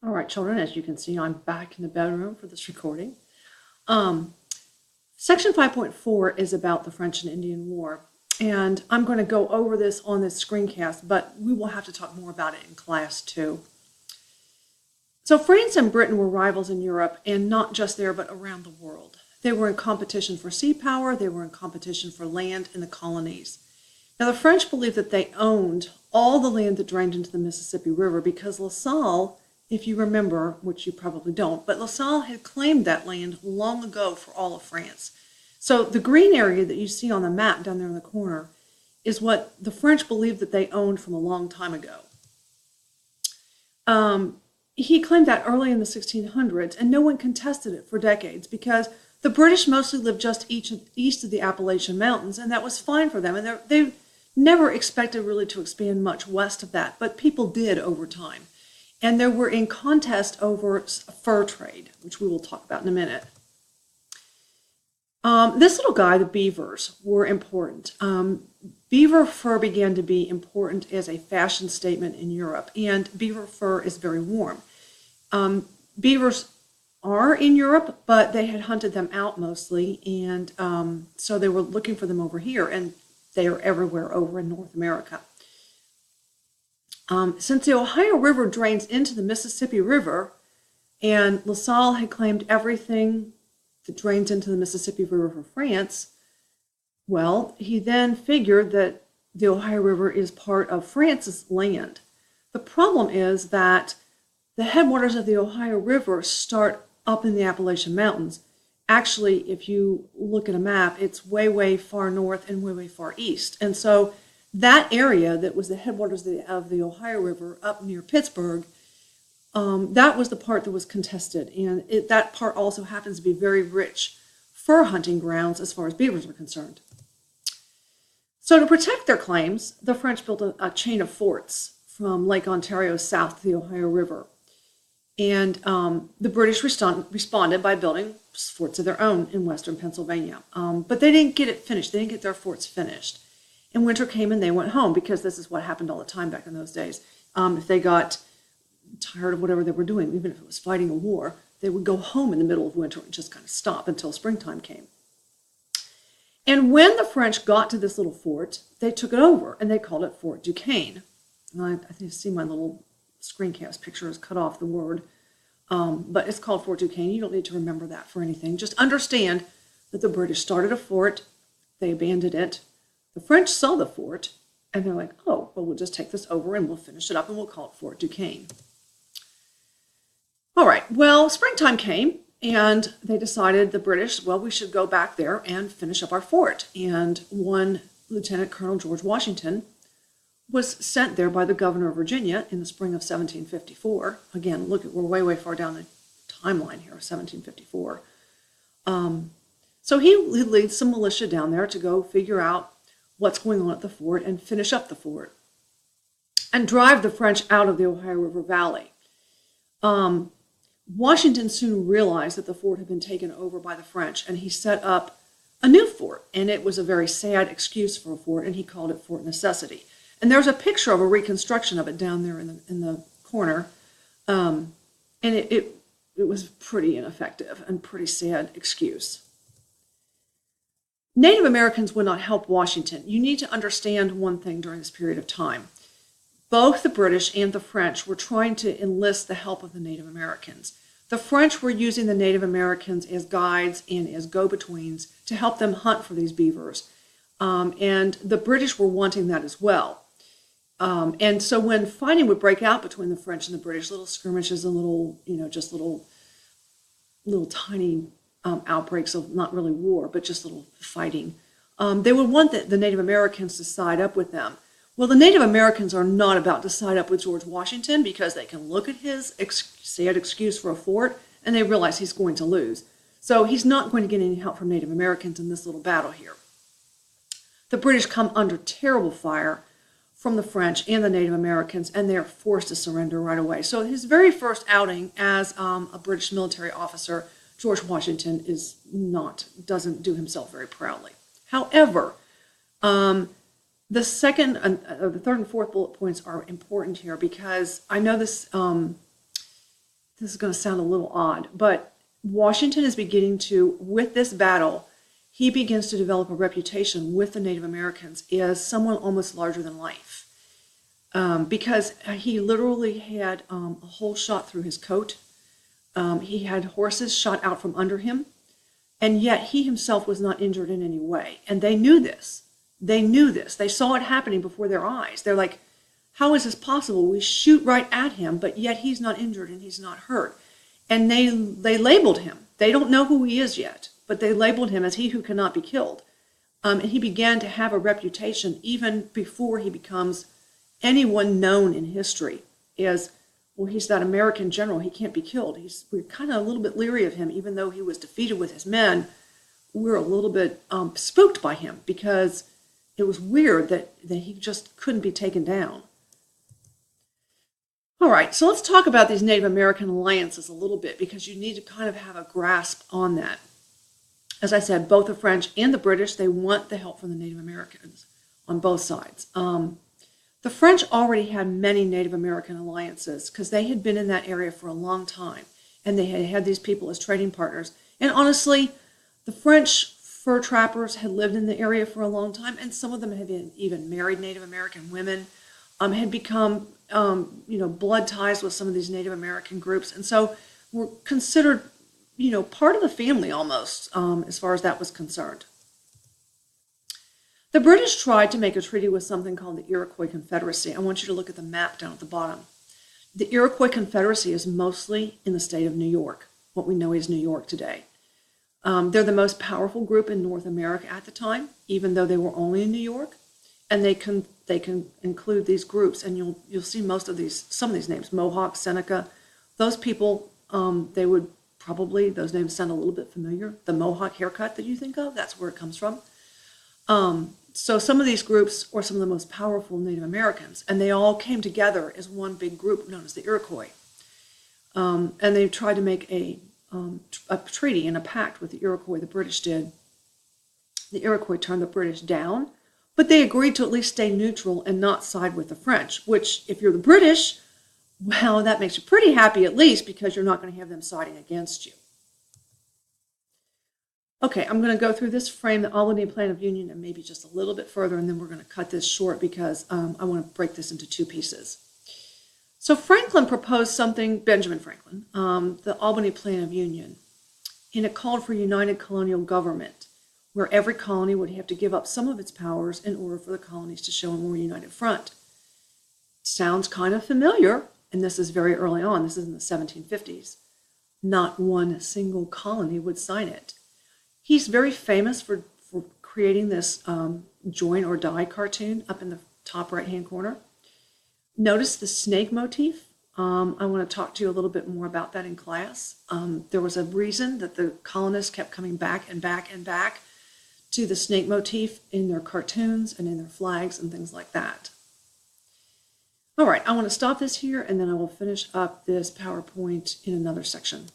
All right, children, as you can see, I'm back in the bedroom for this recording. Um, Section 5.4 is about the French and Indian War, and I'm going to go over this on this screencast, but we will have to talk more about it in class too. So France and Britain were rivals in Europe, and not just there, but around the world. They were in competition for sea power, they were in competition for land in the colonies. Now, the French believed that they owned all the land that drained into the Mississippi River because La Salle, if you remember, which you probably don't, but La Salle had claimed that land long ago for all of France. So the green area that you see on the map down there in the corner is what the French believed that they owned from a long time ago. He claimed that early in the 1600s, and no one contested it for decades because the British mostly lived just east of the Appalachian Mountains, and that was fine for them. And they never expected really to expand much west of that, but people did over time. And they were in contest over fur trade, which we will talk about in a minute. This little guy, the beavers, were important. Beaver fur began to be important as a fashion statement in Europe, and beaver fur is very warm. Beavers are in Europe, but they had hunted them out mostly, and so they were looking for them over here, and they are everywhere over in North America. Since the Ohio River drains into the Mississippi River, and La Salle had claimed everything that drains into the Mississippi River for France, well, he then figured that the Ohio River is part of France's land. The problem is that the headwaters of the Ohio River start up in the Appalachian Mountains. Actually, if you look at a map, it's way, way far north and way, way far east. And so that area that was the headwaters of the Ohio River up near Pittsburgh, that was the part that was contested. And that part also happens to be very rich fur hunting grounds as far as beavers are concerned. So to protect their claims, the French built a chain of forts from Lake Ontario south to the Ohio River. And the British responded by building forts of their own in western Pennsylvania. But they didn't get it finished. They didn't get their forts finished. And winter came and they went home because this is what happened all the time back in those days. If they got tired of whatever they were doing, even if it was fighting a war, they would go home in the middle of winter and just kind of stop until springtime came. And when the French got to this little fort, they took it over and they called it Fort Duquesne. And I think you see my little screencast picture has cut off the word, but it's called Fort Duquesne. You don't need to remember that for anything. Just understand that the British started a fort, they abandoned it. The French saw the fort, and they're like, oh, well, we'll just take this over and we'll finish it up and we'll call it Fort Duquesne. All right, well, springtime came, and they decided, the British, well, we should go back there and finish up our fort. And one Lieutenant Colonel George Washington was sent there by the governor of Virginia in the spring of 1754. Again, look, we're way, way far down the timeline here, 1754. So he leads some militia down there to go figure out what's going on at the fort and finish up the fort and drive the French out of the Ohio River Valley. Washington soon realized that the fort had been taken over by the French, and he set up a new fort, and it was a very sad excuse for a fort, and he called it Fort Necessity. And there's a picture of a reconstruction of it down there in the corner, and it was pretty ineffective and pretty sad excuse. Native Americans would not help Washington. You need to understand one thing during this period of time. Both the British and the French were trying to enlist the help of the Native Americans. The French were using the Native Americans as guides and as go-betweens to help them hunt for these beavers. And the British were wanting that as well. And so when fighting would break out between the French and the British, little skirmishes and little tiny outbreaks of not really war, but just little fighting, they would want the Native Americans to side up with them. Well, the Native Americans are not about to side up with George Washington because they can look at his sad excuse for a fort and they realize he's going to lose. So he's not going to get any help from Native Americans in this little battle here. The British come under terrible fire from the French and the Native Americans, and they're forced to surrender right away. So his very first outing as a British military officer, George Washington doesn't do himself very proudly. However, the third and fourth bullet points are important here because I know this this is going to sound a little odd, but Washington is beginning to, with this battle, he begins to develop a reputation with the Native Americans as someone almost larger than life. Because he literally had a hole shot through his coat. He had horses shot out from under him, and yet he himself was not injured in any way. And they knew this. They knew this. They saw it happening before their eyes. They're like, how is this possible? We shoot right at him, but yet he's not injured and he's not hurt. And they labeled him. They don't know who he is yet, but they labeled him as he who cannot be killed. And he began to have a reputation even before he becomes anyone known in history as, well, he's that American general. He can't be killed. We're kind of a little bit leery of him, even though he was defeated with his men. We're a little bit spooked by him because it was weird that he just couldn't be taken down. All right, so let's talk about these Native American alliances a little bit because you need to kind of have a grasp on that. As I said, both the French and the British, they want the help from the Native Americans on both sides. The French already had many Native American alliances because they had been in that area for a long time and they had had these people as trading partners. And honestly, the French fur trappers had lived in the area for a long time, and some of them had even married Native American women, had become blood ties with some of these Native American groups, and so were considered part of the family almost as far as that was concerned. The British tried to make a treaty with something called the Iroquois Confederacy. I want you to look at the map down at the bottom. The Iroquois Confederacy is mostly in the state of New York, what we know as New York today. They're the most powerful group in North America at the time, even though they were only in New York. And they can include these groups, and you'll see some of these names: Mohawk, Seneca. Those people, those names sound a little bit familiar. The Mohawk haircut that you think of, that's where it comes from. So some of these groups are some of the most powerful Native Americans, and they all came together as one big group known as the Iroquois. And they tried to make a treaty and a pact with the Iroquois. The British did. The Iroquois turned the British down, but they agreed to at least stay neutral and not side with the French, which, if you're the British, well, that makes you pretty happy at least because you're not going to have them siding against you. Okay, I'm going to go through this frame, the Albany Plan of Union, and maybe just a little bit further, and then we're going to cut this short because I want to break this into two pieces. So Franklin proposed something, Benjamin Franklin, the Albany Plan of Union, and it called for united colonial government, where every colony would have to give up some of its powers in order for the colonies to show a more united front. Sounds kind of familiar, and this is very early on. This is in the 1750s. Not one single colony would sign it. He's very famous for creating this join or die cartoon up in the top right-hand corner. Notice the snake motif. I want to talk to you a little bit more about that in class. There was a reason that the colonists kept coming back and back and back to the snake motif in their cartoons and in their flags and things like that. All right, I want to stop this here, and then I will finish up this PowerPoint in another section.